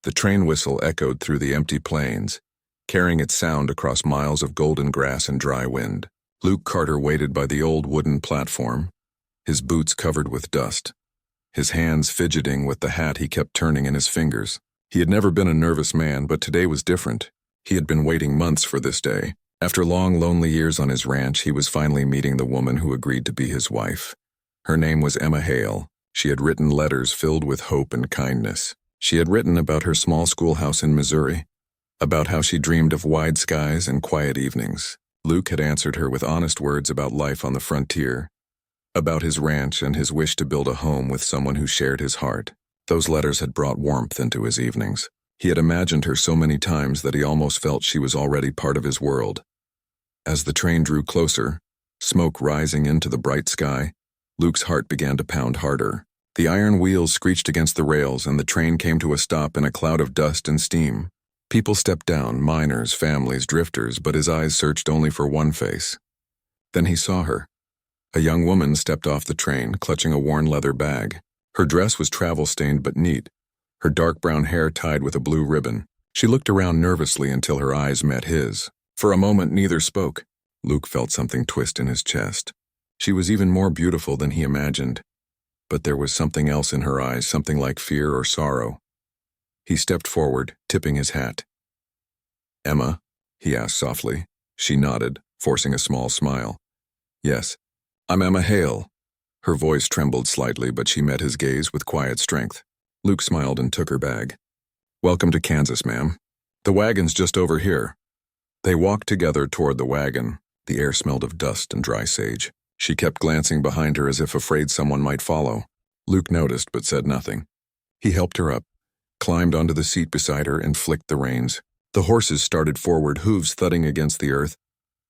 The train whistle echoed through the empty plains, carrying its sound across miles of golden grass and dry wind. Luke Carter waited by the old wooden platform, his boots covered with dust, his hands fidgeting with the hat he kept turning in his fingers. He had never been a nervous man, but today was different. He had been waiting months for this day. After long, lonely years on his ranch, he was finally meeting the woman who agreed to be his wife. Her name was Emma Hale. She had written letters filled with hope and kindness. She had written about her small schoolhouse in Missouri, about how she dreamed of wide skies and quiet evenings. Luke had answered her with honest words about life on the frontier, about his ranch and his wish to build a home with someone who shared his heart. Those letters had brought warmth into his evenings. He had imagined her so many times that he almost felt she was already part of his world. As the train drew closer, smoke rising into the bright sky, Luke's heart began to pound harder. The iron wheels screeched against the rails and the train came to a stop in a cloud of dust and steam. People stepped down, miners, families, drifters, but his eyes searched only for one face. Then he saw her. A young woman stepped off the train, clutching a worn leather bag. Her dress was travel-stained but neat, her dark brown hair tied with a blue ribbon. She looked around nervously until her eyes met his. For a moment, neither spoke. Luke felt something twist in his chest. She was even more beautiful than he imagined, but there was something else in her eyes, something like fear or sorrow. He stepped forward, tipping his hat. "Emma?" he asked softly. She nodded, forcing a small smile. "Yes, I'm Emma Hale." Her voice trembled slightly, but she met his gaze with quiet strength. Luke smiled and took her bag. "Welcome to Kansas, ma'am. The wagon's just over here." They walked together toward the wagon. The air smelled of dust and dry sage. She kept glancing behind her as if afraid someone might follow. Luke noticed but said nothing. He helped her up, climbed onto the seat beside her, and flicked the reins. The horses started forward, hooves thudding against the earth.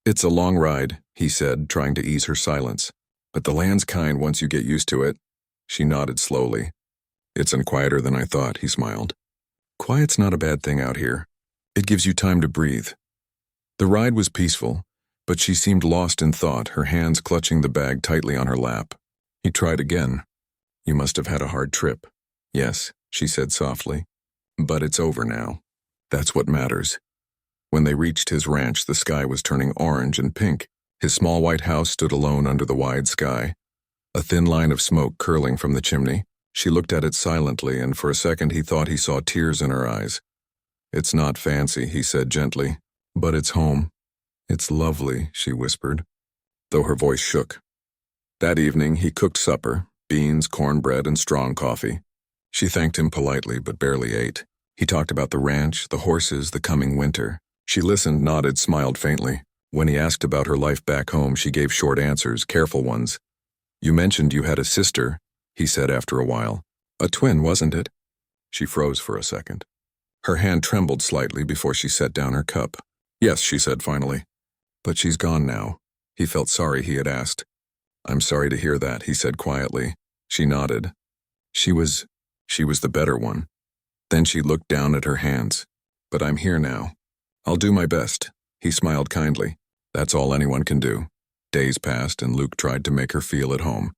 "It's a long ride," he said, trying to ease her silence. "But the land's kind once you get used to it." She nodded slowly. "It's quieter than I thought," he smiled. "Quiet's not a bad thing out here. It gives you time to breathe." The ride was peaceful, but she seemed lost in thought, her hands clutching the bag tightly on her lap. He tried again. "You must have had a hard trip." "Yes," she said softly. "But it's over now. That's what matters." When they reached his ranch, the sky was turning orange and pink. His small white house stood alone under the wide sky, a thin line of smoke curling from the chimney. She looked at it silently, and for a second he thought he saw tears in her eyes. "It's not fancy," he said gently, "but it's home." "It's lovely," she whispered, though her voice shook. That evening he cooked supper, beans, cornbread, and strong coffee. She thanked him politely, but barely ate. He talked about the ranch, the horses, the coming winter. She listened, nodded, smiled faintly. When he asked about her life back home, she gave short answers, careful ones. "You mentioned you had a sister," he said after a while. "A twin, wasn't it?" She froze for a second. Her hand trembled slightly before she set down her cup. "Yes," she said finally. "But she's gone now." He felt sorry he had asked. "I'm sorry to hear that," he said quietly. She nodded. She was the better one." Then she looked down at her hands. "But I'm here now. I'll do my best." He smiled kindly. "That's all anyone can do." Days passed, and Luke tried to make her feel at home.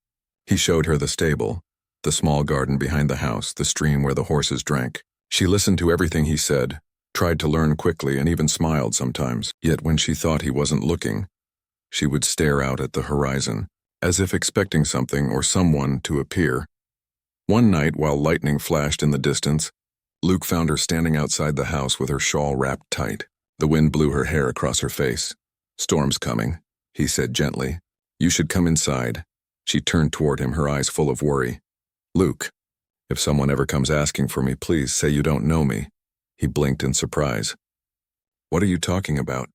He showed her the stable, the small garden behind the house, the stream where the horses drank. She listened to everything he said, tried to learn quickly, and even smiled sometimes. Yet when she thought he wasn't looking, she would stare out at the horizon, as if expecting something or someone to appear. One night, while lightning flashed in the distance, Luke found her standing outside the house with her shawl wrapped tight. The wind blew her hair across her face. "Storm's coming," he said gently. "You should come inside." She turned toward him, her eyes full of worry. "Luke, if someone ever comes asking for me, please say you don't know me." He blinked in surprise. "What are you talking about?"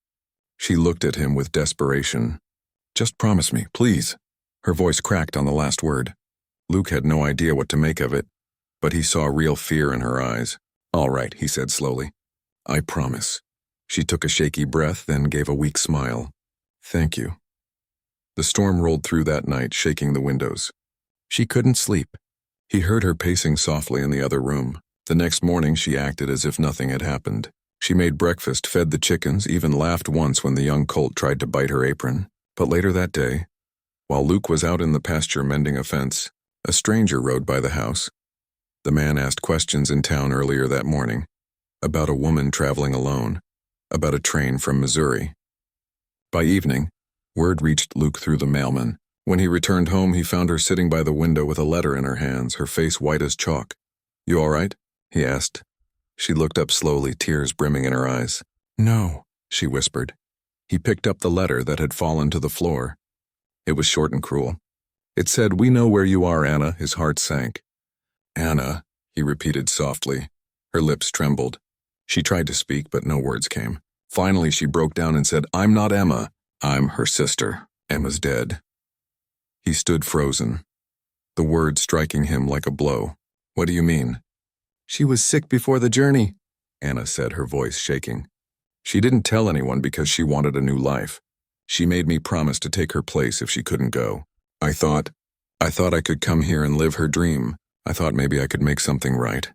She looked at him with desperation. "Just promise me, please." Her voice cracked on the last word. Luke had no idea what to make of it, but he saw real fear in her eyes. "All right," he said slowly. "I promise." She took a shaky breath, then gave a weak smile. "Thank you." The storm rolled through that night, shaking the windows. She couldn't sleep. He heard her pacing softly in the other room. The next morning she acted as if nothing had happened. She made breakfast, fed the chickens, even laughed once when the young colt tried to bite her apron. But later that day, while Luke was out in the pasture mending a fence, a stranger rode by the house. The man asked questions in town earlier that morning, about a woman traveling alone, about a train from Missouri. By evening, word reached Luke through the mailman. When he returned home, he found her sitting by the window with a letter in her hands, her face white as chalk. "You all right?" he asked. She looked up slowly, tears brimming in her eyes. "No," she whispered. He picked up the letter that had fallen to the floor. It was short and cruel. It said, "We know where you are, Anna." His heart sank. "Anna," he repeated softly. Her lips trembled. She tried to speak, but no words came. Finally, she broke down and said, "I'm not Emma. I'm her sister. Emma's dead." He stood frozen, the words striking him like a blow. "What do you mean?" "She was sick before the journey," Anna said, her voice shaking. "She didn't tell anyone because she wanted a new life. She made me promise to take her place if she couldn't go. I thought I could come here and live her dream. I thought maybe I could make something right."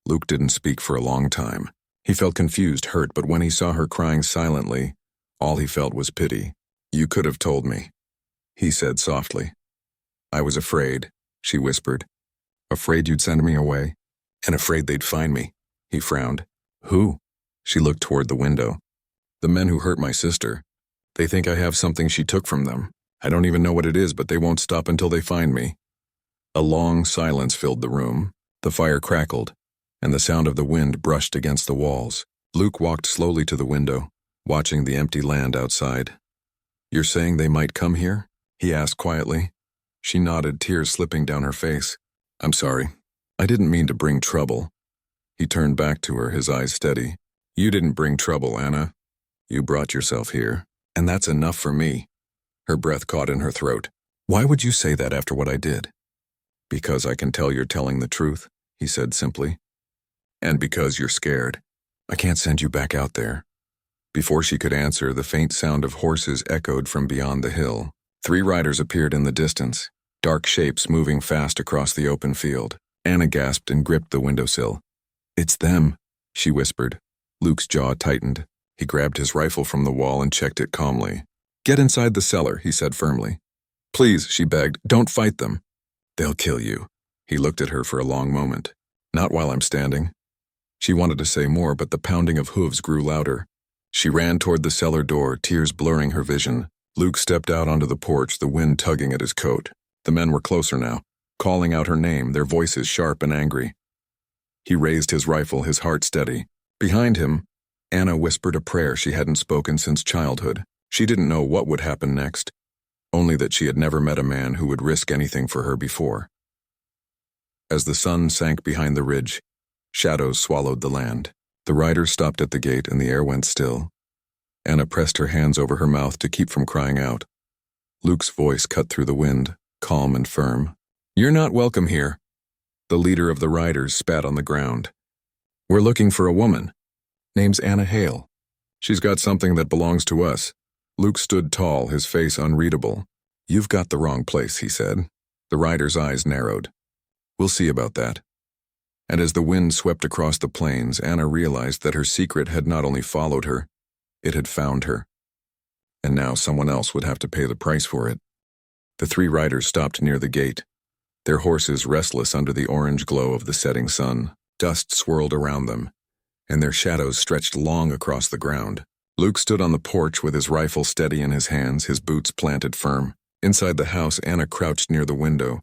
Luke didn't speak for a long time. He felt confused, hurt, but when he saw her crying silently, all he felt was pity. "You could have told me," he said softly. "I was afraid," she whispered. "Afraid you'd send me away? And afraid they'd find me." He frowned. "Who?" She looked toward the window. "The men who hurt my sister. They think I have something she took from them. I don't even know what it is, but they won't stop until they find me." A long silence filled the room. The fire crackled, and the sound of the wind brushed against the walls. Luke walked slowly to the window, watching the empty land outside. "You're saying they might come here?" he asked quietly. She nodded, tears slipping down her face. "I'm sorry. I didn't mean to bring trouble." He turned back to her, his eyes steady. "You didn't bring trouble, Anna. You brought yourself here, and that's enough for me." Her breath caught in her throat. "Why would you say that after what I did?" "Because I can tell you're telling the truth," he said simply. "And because you're scared. I can't send you back out there." Before she could answer, the faint sound of horses echoed from beyond the hill. 3 riders appeared in the distance, dark shapes moving fast across the open field. Anna gasped and gripped the windowsill. "It's them," she whispered. Luke's jaw tightened. He grabbed his rifle from the wall and checked it calmly. "Get inside the cellar," he said firmly. "Please," she begged, "don't fight them." "They'll kill you." He looked at her for a long moment. "Not while I'm standing." She wanted to say more, but the pounding of hooves grew louder. She ran toward the cellar door, tears blurring her vision. Luke stepped out onto the porch, the wind tugging at his coat. The men were closer now, calling out her name, their voices sharp and angry. He raised his rifle, his heart steady. Behind him, Anna whispered a prayer she hadn't spoken since childhood. She didn't know what would happen next, only that she had never met a man who would risk anything for her before. As the sun sank behind the ridge, shadows swallowed the land. The riders stopped at the gate and the air went still. Anna pressed her hands over her mouth to keep from crying out. Luke's voice cut through the wind, calm and firm. "You're not welcome here." The leader of the riders spat on the ground. "We're looking for a woman. Name's Anna Hale. She's got something that belongs to us." Luke stood tall, his face unreadable. "You've got the wrong place," he said. The rider's eyes narrowed. "We'll see about that." And as the wind swept across the plains, Anna realized that her secret had not only followed her, it had found her. And now someone else would have to pay the price for it. The 3 riders stopped near the gate, their horses restless under the orange glow of the setting sun. Dust swirled around them, and their shadows stretched long across the ground. Luke stood on the porch with his rifle steady in his hands, his boots planted firm. Inside the house, Anna crouched near the window,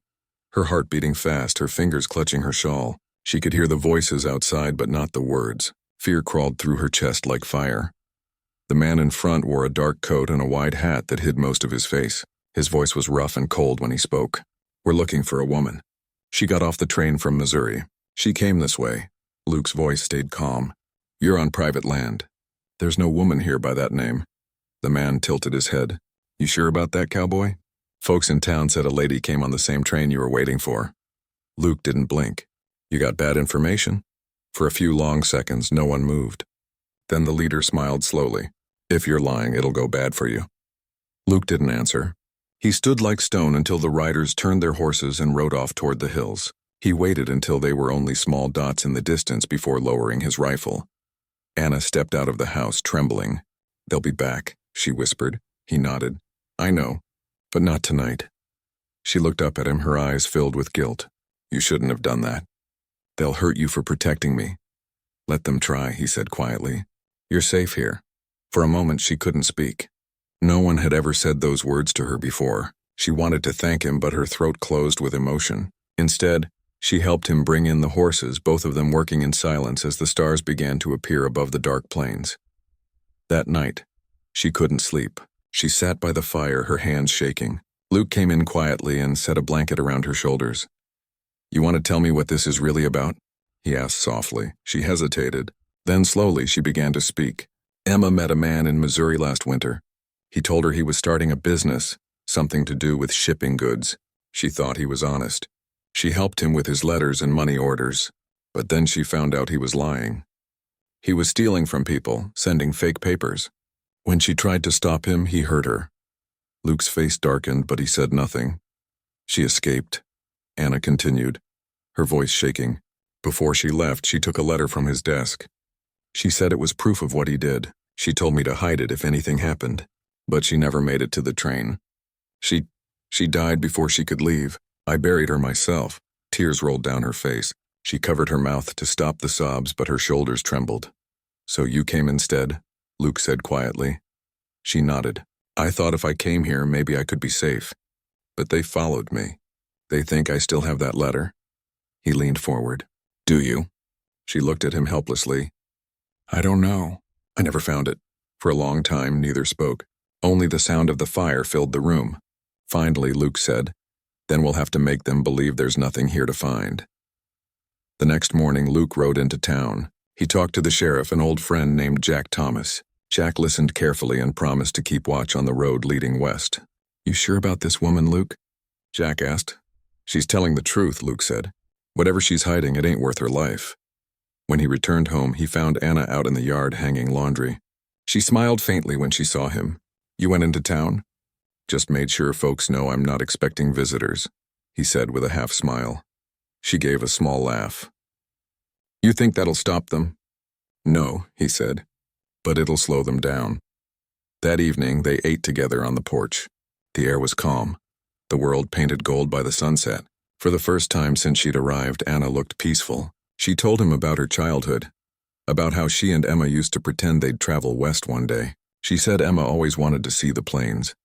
her heart beating fast, her fingers clutching her shawl. She could hear the voices outside, but not the words. Fear crawled through her chest like fire. The man in front wore a dark coat and a wide hat that hid most of his face. His voice was rough and cold when he spoke. "We're looking for a woman. She got off the train from Missouri. She came this way." Luke's voice stayed calm. "You're on private land. There's no woman here by that name." The man tilted his head. "You sure about that, Cowboy? Folks in town said a lady came on the same train you were waiting for." Luke didn't blink. "You got bad information?" For a few long seconds, no one moved. Then the leader smiled slowly. "If you're lying, it'll go bad for you." Luke didn't answer. He stood like stone until the riders turned their horses and rode off toward the hills. He waited until they were only small dots in the distance before lowering his rifle. Anna stepped out of the house, trembling. "They'll be back," she whispered. He nodded. "I know, but not tonight." She looked up at him, her eyes filled with guilt. "You shouldn't have done that." They'll hurt you for protecting me. Let them try, he said quietly. You're safe here. For a moment she couldn't speak. No one had ever said those words to her before. She wanted to thank him, but her throat closed with emotion. Instead, she helped him bring in the horses, both of them working in silence as the stars began to appear above the dark plains. That night, she couldn't sleep. She sat by the fire, her hands shaking. Luke came in quietly and set a blanket around her shoulders. You want to tell me what this is really about? He asked softly. She hesitated. Then slowly she began to speak. Emma met a man in Missouri last winter. He told her he was starting a business, something to do with shipping goods. She thought he was honest. She helped him with his letters and money orders, but then she found out he was lying. He was stealing from people, sending fake papers. When she tried to stop him, he hurt her. Luke's face darkened, but he said nothing. She escaped. Anna continued, her voice shaking. Before she left, she took a letter from his desk. She said it was proof of what he did. She told me to hide it if anything happened, but she never made it to the train. She died before she could leave. I buried her myself. Tears rolled down her face. She covered her mouth to stop the sobs, but her shoulders trembled. So you came instead? Luke said quietly. She nodded. I thought if I came here, maybe I could be safe. But they followed me. They think I still have that letter? He leaned forward. Do you? She looked at him helplessly. I don't know. I never found it. For a long time, neither spoke. Only the sound of the fire filled the room. Finally, Luke said, Then we'll have to make them believe there's nothing here to find. The next morning, Luke rode into town. He talked to the sheriff, an old friend named Jack Thomas. Jack listened carefully and promised to keep watch on the road leading west. You sure about this woman, Luke? Jack asked. She's telling the truth, Luke said. Whatever she's hiding, it ain't worth her life. When he returned home, he found Anna out in the yard hanging laundry. She smiled faintly when she saw him. You went into town? Just made sure folks know I'm not expecting visitors, he said with a half smile. She gave a small laugh. You think that'll stop them? No, he said, but it'll slow them down. That evening, they ate together on the porch. The air was calm, the world painted gold by the sunset. For the first time since she'd arrived, Anna looked peaceful. She told him about her childhood, about how she and Emma used to pretend they'd travel west one day. She said Emma always wanted to see the plains.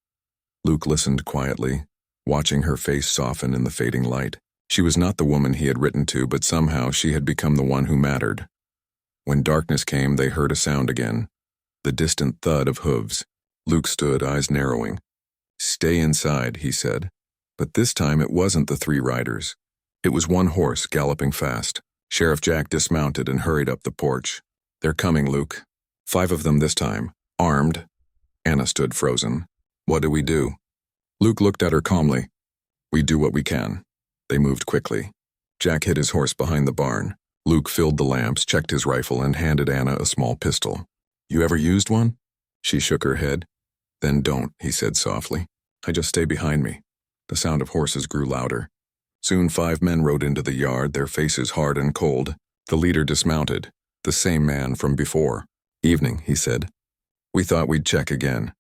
Luke listened quietly, watching her face soften in the fading light. She was not the woman he had written to, but somehow she had become the one who mattered. When darkness came, they heard a sound again, the distant thud of hooves. Luke stood, eyes narrowing. Stay inside, he said. But this time it wasn't the three riders. It was one horse galloping fast. Sheriff Jack dismounted and hurried up the porch. They're coming, Luke. 5 of them this time, armed. Anna stood frozen. What do we do? Luke looked at her calmly. We do what we can. They moved quickly. Jack hid his horse behind the barn. Luke filled the lamps, checked his rifle, and handed Anna a small pistol. You ever used one? She shook her head. Then don't, he said softly. I just stay behind me. The sound of horses grew louder. Soon 5 men rode into the yard, their faces hard and cold. The leader dismounted, the same man from before. Evening, he said. We thought we'd check again.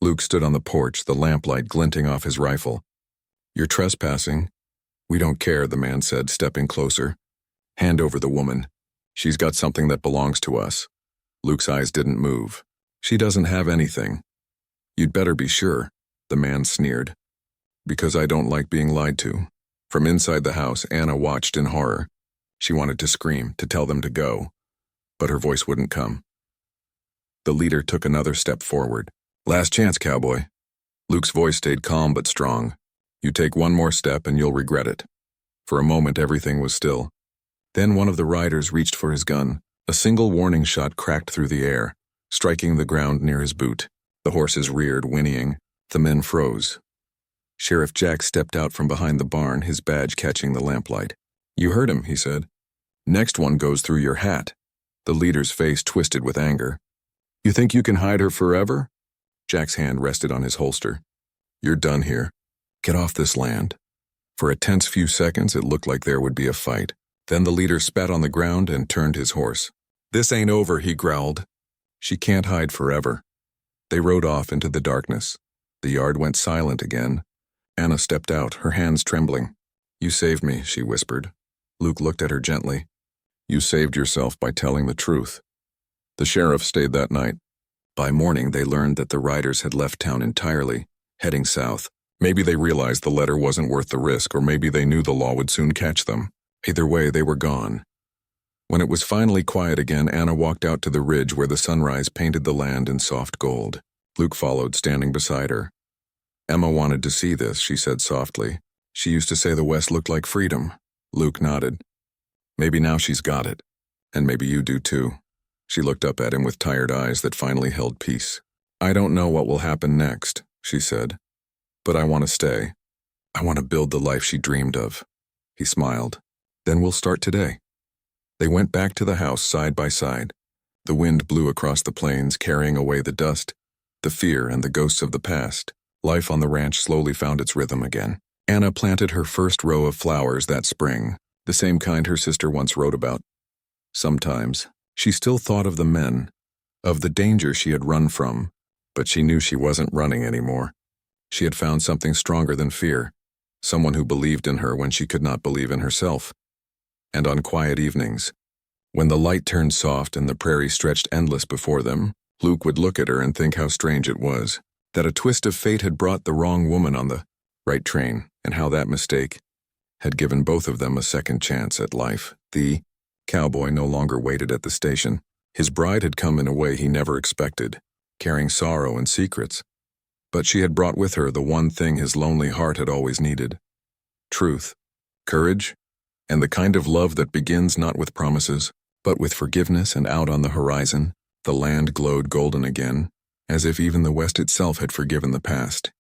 Luke stood on the porch, the lamplight glinting off his rifle. You're trespassing. We don't care, the man said, stepping closer. Hand over the woman. She's got something that belongs to us. Luke's eyes didn't move. She doesn't have anything. You'd better be sure, the man sneered. Because I don't like being lied to. From inside the house, Anna watched in horror. She wanted to scream, to tell them to go, but her voice wouldn't come. The leader took another step forward. Last chance, cowboy. Luke's voice stayed calm but strong. You take one more step and you'll regret it. For a moment, everything was still. Then one of the riders reached for his gun. A single warning shot cracked through the air, striking the ground near his boot. The horses reared, whinnying. The men froze. Sheriff Jack stepped out from behind the barn, his badge catching the lamplight. You heard him, he said. Next one goes through your hat. The leader's face twisted with anger. You think you can hide her forever? Jack's hand rested on his holster. You're done here. Get off this land. For a tense few seconds, it looked like there would be a fight. Then the leader spat on the ground and turned his horse. This ain't over, he growled. She can't hide forever. They rode off into the darkness. The yard went silent again. Anna stepped out, her hands trembling. You saved me, she whispered. Luke looked at her gently. You saved yourself by telling the truth. The sheriff stayed that night. By morning, they learned that the riders had left town entirely, heading south. Maybe they realized the letter wasn't worth the risk, or maybe they knew the law would soon catch them. Either way, they were gone. When it was finally quiet again, Anna walked out to the ridge where the sunrise painted the land in soft gold. Luke followed, standing beside her. Emma wanted to see this, she said softly. She used to say the West looked like freedom. Luke nodded. Maybe now she's got it. And maybe you do too. She looked up at him with tired eyes that finally held peace. I don't know what will happen next, she said. But I want to stay. I want to build the life she dreamed of. He smiled. Then we'll start today. They went back to the house side by side. The wind blew across the plains, carrying away the dust, the fear and the ghosts of the past. Life on the ranch slowly found its rhythm again. Anna planted her first row of flowers that spring, the same kind her sister once wrote about. Sometimes, she still thought of the men, of the danger she had run from, but she knew she wasn't running anymore. She had found something stronger than fear, someone who believed in her when she could not believe in herself. And on quiet evenings, when the light turned soft and the prairie stretched endless before them, Luke would look at her and think how strange it was, that a twist of fate had brought the wrong woman on the right train, and how that mistake had given both of them a second chance at life. The cowboy no longer waited at the station. His bride had come in a way he never expected, carrying sorrow and secrets. But she had brought with her the one thing his lonely heart had always needed: truth, courage, and the kind of love that begins not with promises, but with forgiveness. And out on the horizon, the land glowed golden again, as if even the West itself had forgiven the past.